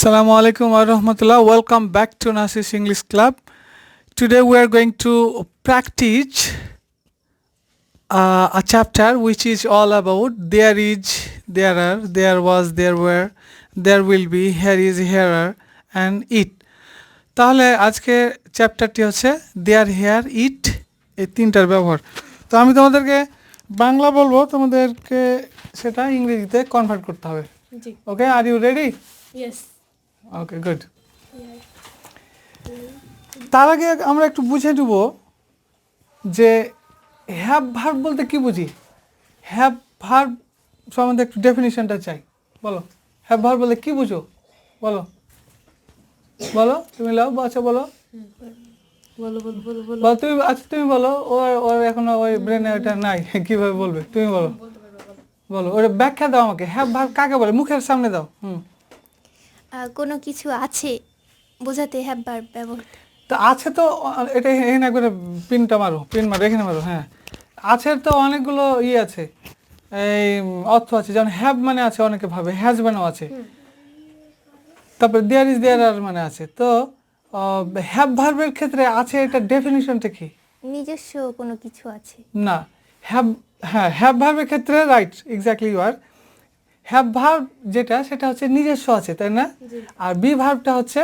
Assalamu alaikum wa rahmatullah. Welcome back to Nasirs English Club. Today we are going to practice a chapter which is all about there is, there are, there was, there were, there will be, here is, here are and it. তাহলে আজকে চ্যাপ্টারটি হচ্ছে দেয়ার hair ইট এই তিনটার ব্যবহার। তো আমি তোমাদেরকে বাংলা বলবো, তোমাদেরকে সেটা ইংরেজিতে কনভার্ট করতে হবে। Okay, are you ready? Yes. Okay, good. তার আগে আমরা একটু বুঝে নেব যে হ্যাভ ভার্ব বলতে কি বুঝি। হ্যাভ ভার্ব সম্বন্ধে একটু ডেফিনিশনটা চাই। বলো, হ্যাভ ভার্ব বলতে কি বুঝো? বলো বলো, তুমি লাও, আচ্ছা বলো বলো বলো বলো বলো বলো তুমি, আচ্ছা তুমি বলো। ওর এখনো ওই ব্রেনে ওটা নাই, কিভাবে বলবে? তুমি বলো বলো, ওটা ব্যাখ্যা দাও আমাকে। হ্যাভ ভার্ব কাকে বলে? মুখের সামনে দাও। কোনো কিছু আছে বোঝাতে হ্যাভ ভার্ব ব্যবহার। তো আছে তো, এটা এখানে একবারে পিনটা মারো, পিন মারো, এখানে মারো। হ্যাঁ, আছে তো অনেকগুলো আছে, এই অর্থ আছে। যেমন হ্যাভ মানে আছে অনেকে ভাবে, হ্যাজ মানেও আছে। তারপরে দেয়ার ইজ, দেয়ার আর মানে আছে। তো হ্যাভ ভার্বের ক্ষেত্রে আছে, এটা ডেফিনিশনটা কি? নিজস্ব কোনো কিছু আছে না, হ্যাভ ভার্বের ক্ষেত্রে right, exactly you are. Have verb যেটা, সেটা হচ্ছে নিজস্ব আছে, তাই না? আর বি ভার্বটা হচ্ছে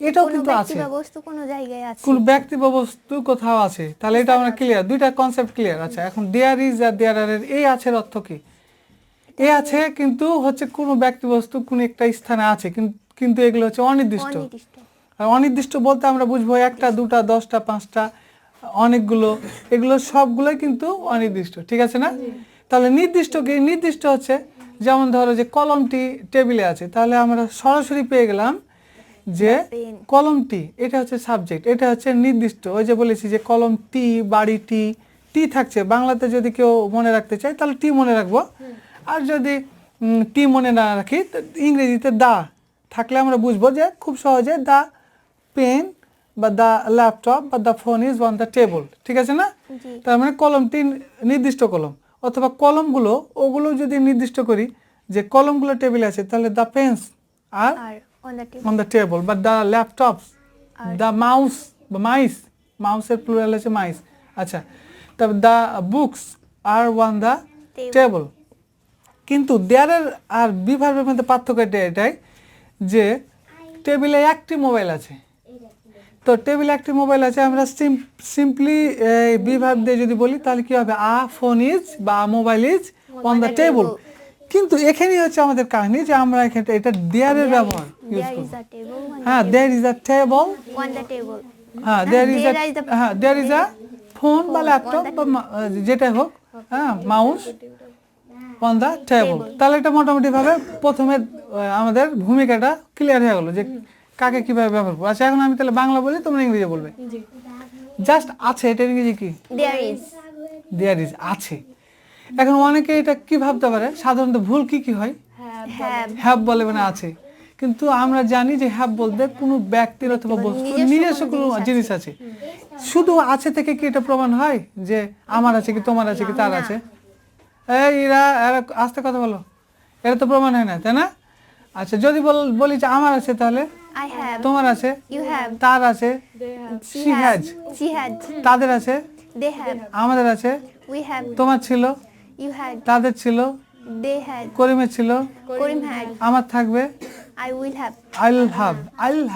এটাও কিন্তু আছে, বস্তু কোনো জায়গায় আছে, কোন ব্যক্তি বা বস্তু কোথাও আছে। তাহলে এটা আমরা ক্লিয়ার, দুইটা কনসেপ্ট ক্লিয়ার। আচ্ছা, এখন দেয়ার ইজ আর দেয়ার আর এর এই আছে অর্থ কি? এই আছে কিন্তু হচ্ছে কোনো ব্যক্তি বস্তু কোন একটা স্থানে আছে, কিন্তু এগুলো হচ্ছে অনির্দিষ্ট। আর অনির্দিষ্ট বলতে আমরা বুঝবো একটা, দুটা, 10টা, 5টা, অনেকগুলো, এগুলো সবগুলোই কিন্তু অনির্দিষ্ট। ঠিক আছে না? তাহলে নির্দিষ্ট কি? নির্দিষ্ট হচ্ছে যেমন ধরো যে কলমটি টেবিলে আছে, তাহলে আমরা সরাসরি পেয়ে গেলাম যে কলমটি, এটা হচ্ছে সাবজেক্ট, এটা হচ্ছে নির্দিষ্ট। ওই যে বলেছি যে কলমটি, বাড়িটি, টি থাকছে। বাংলাতে যদি কেউ মনে রাখতে চায় তাহলে টি মনে রাখবো, আর যদি টি মনে না রাখি ইংরেজিতে দা থাকলে আমরা বুঝবো যে খুব সহজে দা পেন বা দা ল্যাপটপ বা the phone is on the table. ঠিক আছে না? তার মানে কলমটি নির্দিষ্ট কলম, অথবা কলমগুলো, ওগুলো যদি নির্দিষ্ট করি যে কলমগুলো টেবিলে আছে, তাহলে the pens are on the table, but the laptops, the mouse বা mice, মাউসের প্লুরাল আছে mice। আচ্ছা, তবে the books are on the table। কিন্তু দেয়ারের আর বি ভার্বের মধ্যে পার্থক্য এটাই যে টেবিলে একটি মোবাইল আছে। তো টেবিলে একটি মোবাইল আছে, আমরা সিম্পলি বি ভার্ব দিয়ে যদি বলি তাহলে কি হবে? আ ফোন ইজ বা mobile is on the table. কিন্তু এখানেই হচ্ছে আমাদের কাহিনী যে আমরা এখানে এটা দেয়ারের ব্যবহার ইউজ করব। হ্যাঁ, there is a table on the table. হ্যাঁ, দেয়ার ইজ আ ফোন বা ল্যাপটপ বা যেটা হোক, হ্যাঁ, মাউস অন দ্য টেবল। তাহলে এটা মোটামুটি ভাবে প্রথমে আমাদের ভূমিকাটা ক্লিয়ার হয়ে গেল যে কাকে কিভাবে ব্যবহার করবো। আচ্ছা, এখন আমি তাহলে বাংলা বলি, তোমরা ইংরেজি বলবে। জাস্ট আছে, এটা ইংরেজি কি? দেয়ার ইজ আছে। এখন অনেকে এটা কি ভাবতে পারে, সাধারণত ভুল কি হয়? হ্যাভ বলে মানে আছে। কিন্তু আমরা জানি যে হ্যাভ বলতে কোনো ব্যক্তির অথবা বস্তুর নিজস্ব কোনো জিনিস আছে। শুধু আছে থেকে কি এটা প্রমাণ হয় যে আমার আছে কি, তোমার আছে কি, তার আছে? এরা আস্তে কথা বলো, এটা তো প্রমাণ হয় না, তাই না? আচ্ছা, যদি বলি যে আমার আছে, তাহলে তোমার আছে, তার আছে, she has, তাদের আছে, আমাদের আছে, তোমার ছিল, তাদের ছিল, করিমের ছিল, আমার থাকবে, I will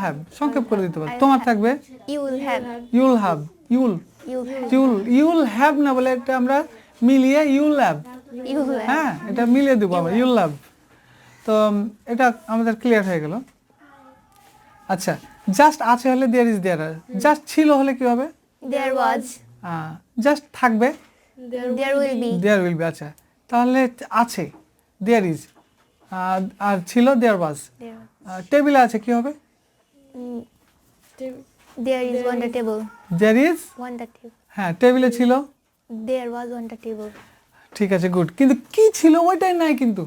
have সংক্ষেপ করে দিতে পারো। তোমার থাকবে, you'll have না বলে এটা আমরা মিলিয়ে you'll have, হ্যাঁ, এটা মিলিয়ে দেবো আমরা, you'll have। তো এটা আমাদের ক্লিয়ার হয়ে গেল। আচ্ছা, জাস্ট আছে হলে দেয়ার ইজ দেয়ার আর, জাস্ট ছিল হলে কি হবে? দেয়ার ওয়াজ। জাস্ট থাকবে, দেয়ার উইল বি। আচ্ছা, তাহলে আছে দেয়ার ইজ, আর ছিল দেয়ার ওয়াজ। টেবিলে আছে কি হবে? There is on the table. There is on the table. হ্যাঁ, টেবিলে ছিল, there was on the table. ঠিক আছে, গুড। কিন্তু কি ছিল ওইটাই নাই, কিন্তু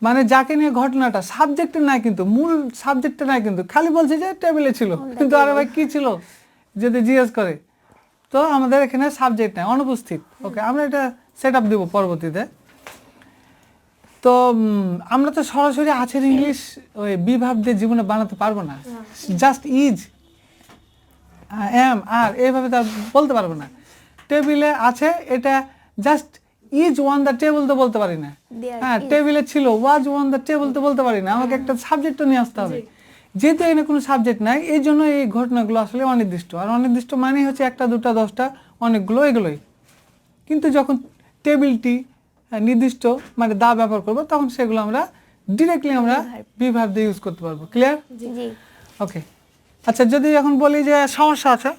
মানে যাকে নিয়ে ঘটনাটা, সাবজেক্টে নাই, কিন্তু মূল সাবজেক্টে নাই, কিন্তু খালি বলছে যে টেবিলে ছিল। কিন্তু আরে ভাই কি ছিল যদি জিজ্ঞেস করে, তো আমাদের এখানে সাবজেক্ট নাই, অনুপস্থিত। ওকে, আমরা এটা সেট আপ দিব পরবর্তীতে। তো আমরা তো সরাসরি আছের ইংলিশ ওই বিভাব দিয়ে জীবনে বানাতে পারবো না, জাস্ট ইজ এম আর এইভাবে তো আর বলতে পারবো না। টেবিলে আছে এটা just is one the table তো বলতে পারি না, হ্যাঁ টেবিলে ছিল ওয়াজ ওয়ান দ্য টেবল তো বলতে পারি না, আমাকে একটা সাবজেক্টও নিয়ে আসতে হবে। যেহেতু এখানে কোনো সাবজেক্ট নাই এই জন্য এই ঘটনাগুলো আসলে অনির্দিষ্ট, আর অনির্দিষ্ট মানে হচ্ছে একটা দুটা দশটা অনেকগুলো এগুলোই। কিন্তু যখন টেবিলটি নির্দিষ্ট মানে দা ব্যবহার করবো তখন সেগুলো আমরা ডিরেক্টলি আমরা বিভাব দিয়ে ইউজ করতে পারবো। ক্লিয়ার? জি। ওকে, আচ্ছা যদি এখন বলি যে সমস্যা আছে,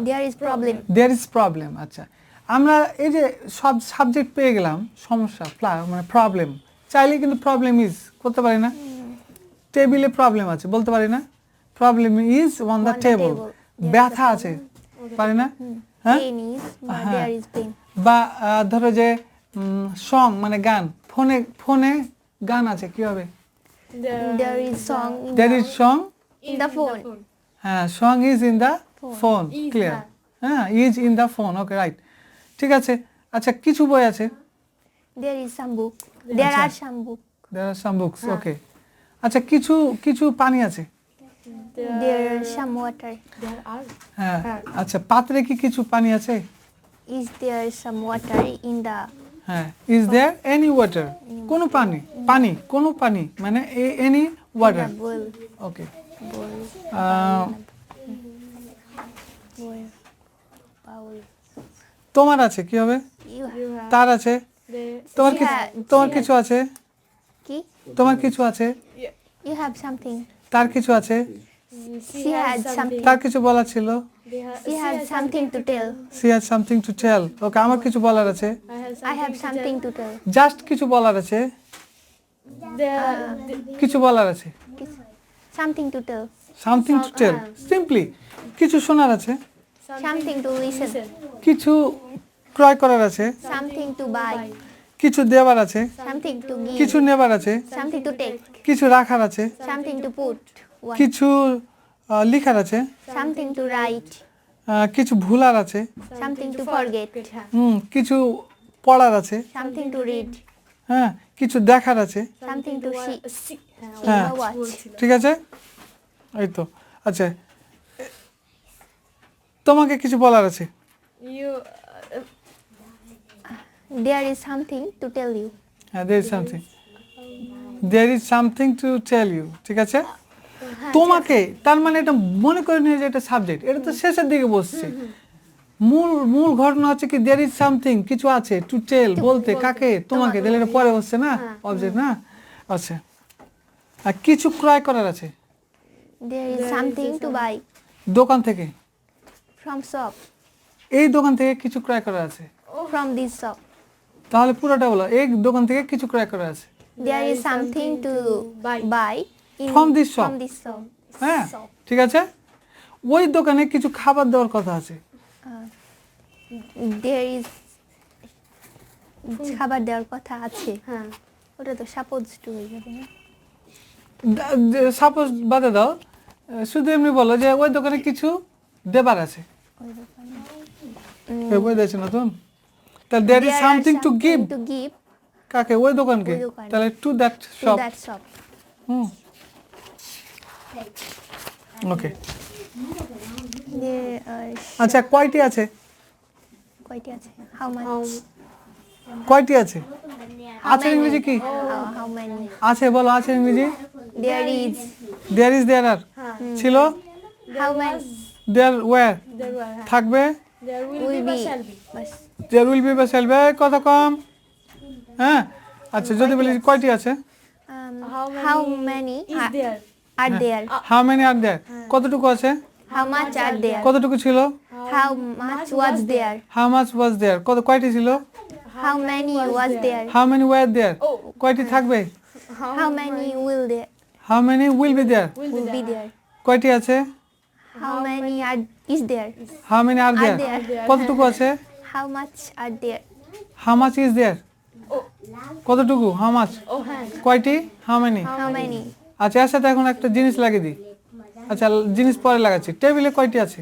there is problem. There is problem. আচ্ছা আমরা এই যে সব সাবজেক্ট পেয়ে গেলাম, সমস্যা মানে প্রবলেম চাইলে কিন্তু প্রবলেম ইজ করতে পারি না, টেবিলে প্রবলেম আছে বলতে পারি না, problem is on the table, ব্যথা আছে পারি না, হ্যাঁ Pain is, there is pain. বা ধরো যে সং মানে গান, ফোনে ফোনে গান আছে কি হবে, There is song in there is song, the phone. হ্যাঁ song is in the phone, clear, হ্যাঁ is in the phone, okay right, ঠিক আছে। আচ্ছা কিছু বই আছে, There is some book. There are some book. There are some books, okay. আচ্ছা কিছু কিছু পানি আছে, There are some water. হ্যাঁ আচ্ছা পাত্রে কি কিছু পানি আছে, Is there some water in the হ্যাঁ ইজ দেয়ার এনি ওয়াটার, কোনো পানি, পানি কোনো পানি মানে এনি ওয়াটার, bowl? ওকে। Bowl. Bowl. তোমার আছে কি হবে, You have তার আছে, তোমার কি তোমার কিছু আছে, key? তোমার কিছু আছে, You have something. তার কিছু আছে, She had something. তার কিছু বলার ছিল, She had something to tell. She has something to tell, okay. আমার কিছু বলার আছে, I have something to tell. Just কিছু বলার আছে, কিছু বলার আছে, Something to tell. Something to tell, simply কিছু শোনার আছে, Something to listen. কিছু ক্রয় করার আছে, Something to buy. কিছু দেওয়ার আছে, Something to কিছু give. নেবার আছে, Something to take. কিছু রাখার আছে, Something to put. One. কিছু লিখার আছে, Something to write. কিছু ভুলার আছে, Something to forget. কিছু পড়ার আছে, Something to read. হ্যাঁ কিছু দেখার আছে, Something to see. হ্যাঁ Or watch. ঠিক আছে, এই তো। আচ্ছা তোমাকে কিছু বলার আছে, There is something to tell you. হ্যাঁ there is something, there is something to tell you, ঠিক আছে। তোমাকে তার মানে এটা মনে করে নিয়ে যে এটা সাবজেক্ট, এটা তো শেষের দিকে বসছে, মূল মূল ঘটনা হচ্ছে কি দেয়ার ইজ সামথিং কিছু আছে, টু টেল বলতে কাকে, তোমাকে, তাহলে এটা পরে বসছে না অবজেক্ট না। আচ্ছা আর কিছু ক্রয় করার আছে, There is something to buy দোকান থেকে, from shop. এই দোকান থেকে কিছু ক্রয় করার আছে, From this shop. তাহলে পুরোটা বলো, এই দোকান থেকে কিছু ক্রয় করার আছে, There is something to buy in From this shop. From this shop. হ্যাঁ ঠিক আছে। ওই দোকানে কিছু খাবার দেওয়ার কথা আছে, There is খাবার দেওয়ার কথা আছে। ওটা তো সাপোজ টু হয়ে যাবে না? সাপোজ বাদে দাও, শুধু এমনি বলো যে ওই দোকানে কিছু দেবার আছে, ওই দোকানে বই দিয়েছে নতুন, তাহলে there is There are something to something give, to give কাকে, ওই দোকানকে, ওই দোকানে। তাহলে to that to shop, that shop. Okay. There are আচ্ছা কয়টি আছে, কয়টি আছে? How much? কয়টি আছে, How আছে many? ইংরেজি কি How many? আছে বলো, আছে ইংরেজি, There is. There is there are, ছিল How many? দেয়ার ওয়্যার, থাকবে Will be. বাস। দেয়ার উইল বি বা সেলবে, কত কম, হ্যাঁ। আচ্ছা যদি বলি কয়টি আছে, How many are there? How many are there, কতটুকু আছে, How much are there? কতটুকু ছিল, How much was there? How much was there, কয়টি ছিল, How many was there? How many were there, কয়টি থাকবে, How many will there? How many will be there, Will be there? কয়টি আছে, How many is there? How many are there, there. কতটুকু আছে, How much are there? How much is there, কতটুকু, how much, কয়টি, how many. How many? আচ্ছা এর সাথে এখন একটা জিনিস লাগিয়ে দিই, আচ্ছা জিনিস পরে লাগাচ্ছি, টেবিলে কয়টি আছে,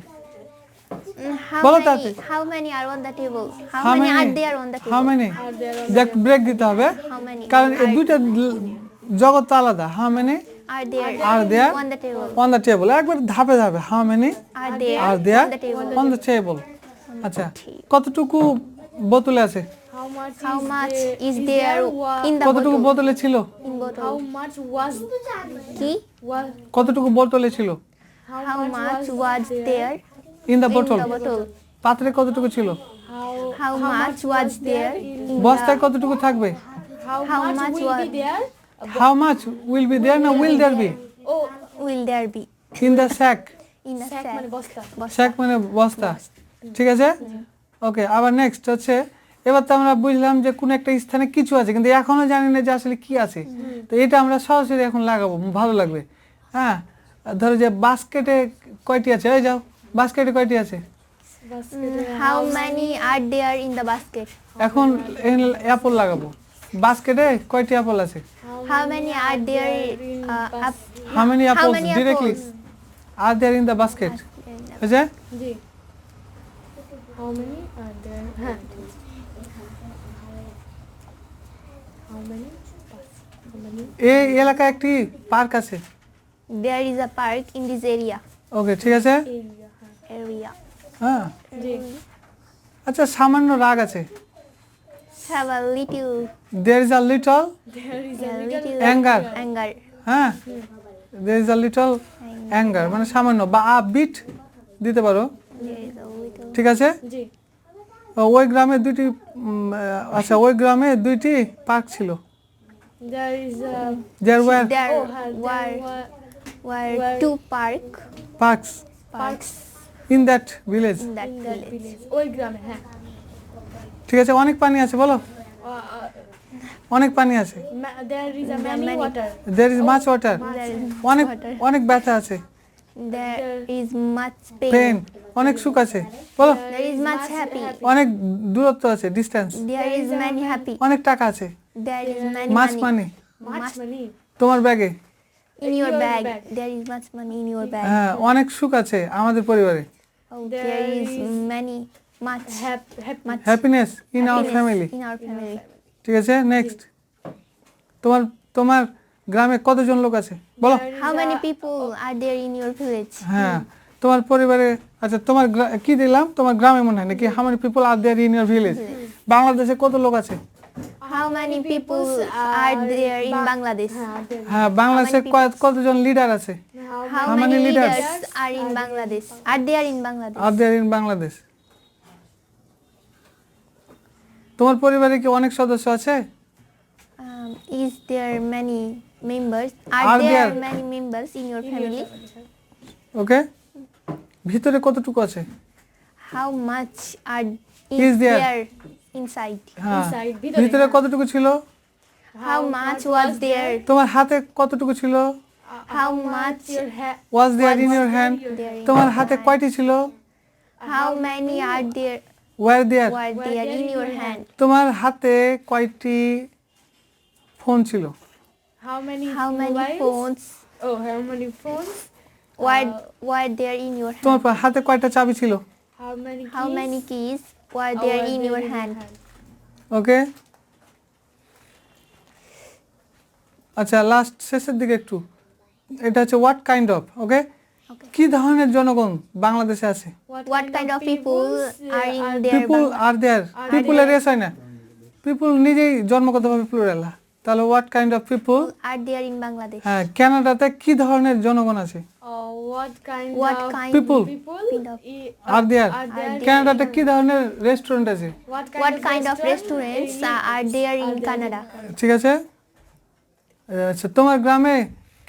বলো তাতে How many are on the table? How, How many many? are there on the table? How many? দেখ ব্রেক দিতে হবে How many কারণ এই দুইটা জগৎ তো আলাদা how many are there are there on the table? On the table একবার ধাপে ধাপে how many Are there are there on the table? On the table আচ্ছা কতটুকু বোতলে আছে How much is there in the কতটুকু bottle? বোতলে ছিল In bottle. How much was কি? কতটুকু বোতলে ছিল How much was there in the in বোতল the bottle? পাত্রে কতটুকু ছিল How much was there in বস্তায় কতটুকু থাকবে How much will was be there? How much will be there না will there be Oh, will there be in the sack in the sack sack? মানে বস্তা। Sec মানে বস্তা ঠিক আছে ওকে আবার নেক্সট হচ্ছে এবার তো আমরা বুঝলাম যে কোন একটা স্থানে কিছু আছে কিন্তু এখনো জানি না যে আসলে কি আছে তো এটা আমরা সরাসরি এখন লাগাবো ভালো লাগবে হ্যাঁ ধরো যে বাস্কেটে কয়টি আছে এই যাও বাস্কেটে কয়টি আছে How many are there in the basket? এখন অ্যাপল লাগাবো বাস্কেটে কয়টি অ্যাপল আছে How many are there how many apples many directly apples? Are there in the basket বুঝে জি। How many are there? হ্যাঁ। How many? How many? এই এলাকায় একটি পার্ক আছে There is a park in this area. ওকে ঠিক আছে Area, হ্যাঁ। Area. হ্যাঁ জি। আচ্ছা সামান্য রাগ আছে Have a little, there is a little There is a a little little anger anger. হ্যাঁ there is a little anger মানে সামান্য বা আ বিট দিতে পারো There is a little. ঠিক আছে জি। ওই গ্রামে দুইটি আচ্ছা ওই গ্রামে দুইটি পার্ক ছিল There is a there were There there were were two parks parks in that village in that in that village. village. ওই গ্রামে, হ্যাঁ। ঠিক আছে অনেক পানি আছে বলো অনেক পানি আছে There is a many water. There is much water There is অনেক water. অনেক ব্যথা আছে There is much pain pain. অনেক সুখ আছে বলো There is much happy. অনেক দূরত্ব আছে distance There is many happy. অনেক টাকা আছে There is many much money. পানি Much money. তোমার ব্যাগে In your your bag. bag. There is much money in your bag. হ্যাঁ অনেক সুখ আছে আমাদের পরিবারে Oh, There there is is much Happy. Happiness in our happiness family in our family. ঠিক আছে নেক্সট তোমার তোমার গ্রামে কতজন লোক আছে বলো There is How many a- people are there in your village? হ্যাঁ তোমার পরিবারে আচ্ছা তোমার কি দিলাম তোমার গ্রামে মনে হয় নাকি how many people are there in your village বাংলাদেশে কত লোক আছে How many people are there in Bangladesh? হ্যাঁ, there is- হ্যাঁ বাংলাদেশে কতজন লিডার আছে How How many many leaders? leaders are in Bangladesh? Are there in Bangladesh? Are there in Bangladesh তোমার পরিবারে কি অনেক সদস্য আছে Is there many members? Are Are there there- many members in your family? ওকে ভিতরে কতটুকু আছে How much are Is there? inside? হ্যাঁ Inside, ভিতরে, ভিতরে হ্যাঁ। কতটুকু ছিল How much was there? তোমার হাতে কতটুকু ছিল How much your hair? Was there in your hand there in তোমার your হাতে hand? কয়টি ছিল How many are there were there were there in your hand? তোমার হাতে কয়টি ফোন ছিল How many How many mobiles? phones Oh, how many phones? were there in your hand? তোমার হাতে কয়টা চাবি ছিল How many How keys? many keys were Oh, there were in there your hand? ওকে আচ্ছা লাস্ট শেষের দিকে একটু এটা হচ্ছে what kind of okay Okay. কি ধরনের জনগণ বাংলাদেশে আছে What kind of people are in their people are there পিপুলের এস হয় না পিপুল নিজেই জন্মগতভাবে প্লুরাল তাহলে what kind of people are there in Bangladesh? হ্যাঁ কানাডাতে কি ধরনের জনগণ আছে What kind What of kind people people kind of- R there are there? কানাডাতে কি ধরনের রেস্টুরেন্ট আছে What kind of restaurants are there in Canada? ঠিক আছে আচ্ছা তোমার গ্রামে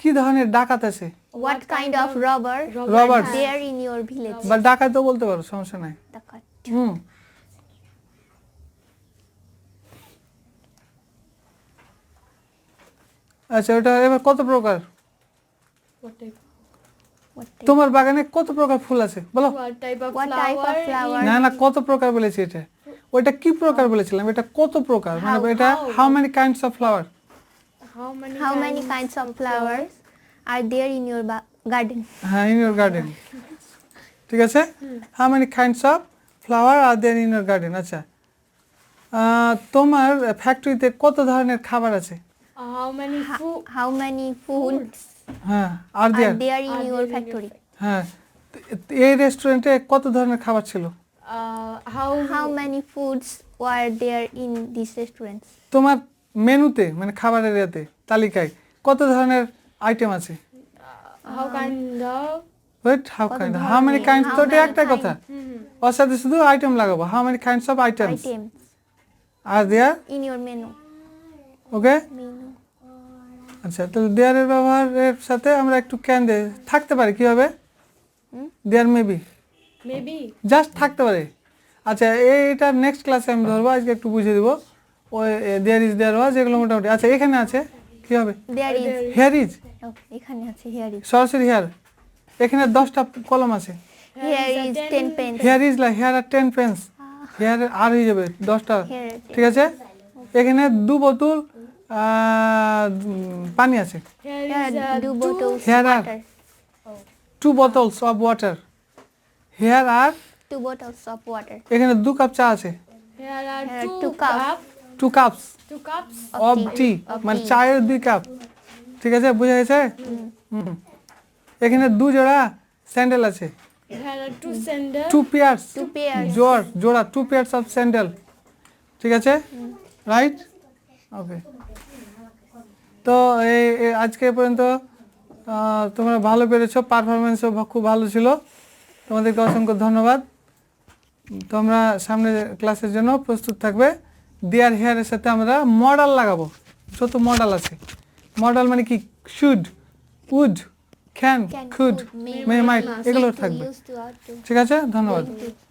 কি ধরনের ডাকাত আছে What kind of robber Robbers. are there in your village? বা ডাকাত তো বলতে পারো সমস্যা নাই Dakat. হুম আচ্ছা ওটা এবার কত প্রকার What type? What type? তোমার বাগানে কত প্রকার ফুল আছে বলো What type of What flower? type of flower? না না কত প্রকার বলেছি এটা ওইটা কি প্রকার বলেছিলাম এটা কত প্রকার মানে How- এটা how? How many kinds of flower How many kinds of flowers are there in your garden? হ্যাঁ ইন ইউর গার্ডেন ঠিক আছে how many kinds of flower are there in your garden. আচ্ছা, তোমার ফ্যাক্টরিতে কত ধরনের খাবার আছে? How many How many foods হ্যাঁ, আর are there, there in your factory? হ্যাঁ, এই রেস্টুরেন্টে কত ধরনের খাবার ছিল? How many foods were there in this restaurant? তোমার মেনুতে মানে খাবারের ইয়েতে তালিকায় কত ধরনের আইটেম আছে? how kind of wait, how kind, how many kinds, তো এটা একটা কথা। ওর সাথে শুধু আইটেম লাগাবো, how many kinds of items Items are there, in your menu. ওকে। Menu. আচ্ছা, তো দেয়ারের ব্যবহারের সাথে আমরা একটু ক্যান দিয়ে থাকতে পারি কিভাবে? দেয়ার মেবি, maybe জাস্ট থাকতে পারে। আচ্ছা, এটা নেক্সট ক্লাসে আমি ধরবো, আজকে একটু বুঝিয়ে দিব। ওই দেয়ার ইজ, দেয়ার ওয়াজ, এগুলো মোটামুটি। আচ্ছা, এখানে আছে কি হবে? There is. হেয়ার ইজ, এখানে আছে here is. সরাসরি হেয়ার। এখানে 10টা কলম আছে। Here is 10 pens. Hair is লা, হেয়ার আর 10 পেন্স, হেয়ার আর হয়ে যাবে 10টা, Here. ঠিক আছে। এখানে 2 বোতল পানি আছে। here Here is are 2 bottles Here are water. 2 bottles of water, here are 2 bottles of water. এখানে 2 কাপ চা আছে। here are Here are 2 two cups. cups 2 cups 2 cups of tea, মানে চায়ের 2 কাপ, ঠিক আছে, বুঝা গেছে? হুম। এখানে 2 জোড়া স্যান্ডেল আছে, here are 2 sandals 2 pairs, 2 pairs. জোড়া 2 পেয়ার্স অফ স্যান্ডেল, ঠিক আছে, রাইট, ওকে। তো আজকে পর্যন্ত তোমরা ভালো পেরেছো, পারফরমেন্সও খুব ভালো ছিল, তোমাদেরকে অসংখ্য ধন্যবাদ। তোমরা সামনে ক্লাসের জন্য প্রস্তুত থাকবে। দেয়ার হেয়ারের সাথে আমরা মডেল লাগাবো, যত মডেল আছে। মডেল মানে কি? Should, would, can, Can, could, could, may, may, might, এগুলো used to, থাকবে, used to, ought to. ঠিক আছে, ধন্যবাদ। Going to.